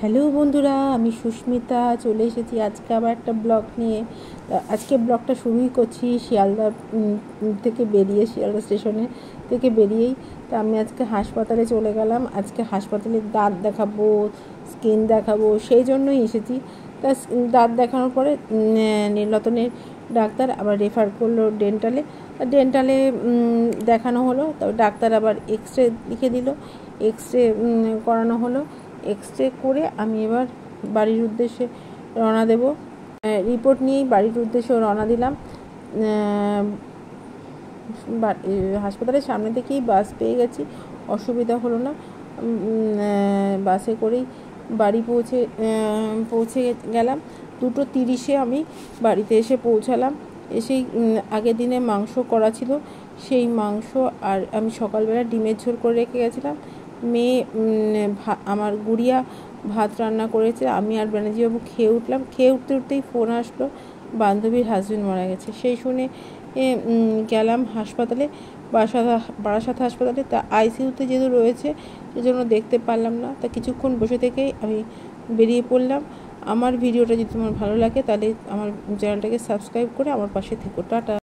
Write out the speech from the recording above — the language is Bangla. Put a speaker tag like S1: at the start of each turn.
S1: হ্যালো বন্ধুরা, আমি সুস্মিতা চলে এসেছি আজকে আবার একটা ব্লগ নিয়ে। আজকে ব্লগটা শুরুই করছি শিয়ালদা থেকে বেরিয়ে, শিয়ালদা স্টেশনে থেকে বেরিয়েই। তো আমি আজকে হাসপাতালে চলে গেলাম। আজকে হাসপাতালে দাঁত দেখাবো, স্কিন দেখাবো, সেই জন্যই এসেছি। তা দাঁত দেখানোর পরে নীলরতনের ডাক্তার আবার রেফার করলো ডেন্টালে দেখানো হলো। তবে ডাক্তার আবার এক্স রে লিখে দিল, এক্স রে করানো হলো। এক্স রে করে আমি এবার বাড়ির উদ্দেশ্যে রওনা দেব। রিপোর্ট নিয়েই বাড়ির উদ্দেশ্যে রওনা দিলাম। হাসপাতালের সামনে থেকেই বাস পেয়ে গেছি, অসুবিধা হলো না। বাসে করেই বাড়ি পৌঁছে গেলাম। 2:30 আমি বাড়িতে এসে পৌঁছালাম। এসেই আগের দিনে মাংস করা ছিল, সেই মাংস আর আমি সকালবেলা ডিমের ঝোল করে রেখে গেছিলাম। মেয়ে আমার গুড়িয়া ভাত রান্না করেছে। আমি আর ব্যানার্জিবাবু খেয়ে উঠলাম। খেয়ে উঠতেই ফোন আসলো, বান্ধবীর হাজবেন্ড মারা গেছে। সেই শুনে গেলাম হাসপাতালে, বারাসাত হাসপাতালে। তা আইসিইউতে যেহেতু রয়েছে সেজন্য দেখতে পারলাম না। তা কিছুক্ষণ বসে থেকেই আমি বেরিয়ে পড়লাম। আমার ভিডিওটা যদি তোমার ভালো লাগে তাহলে আমার চ্যানেলটাকে সাবস্ক্রাইব করে আমার পাশে থেকো। টাটা।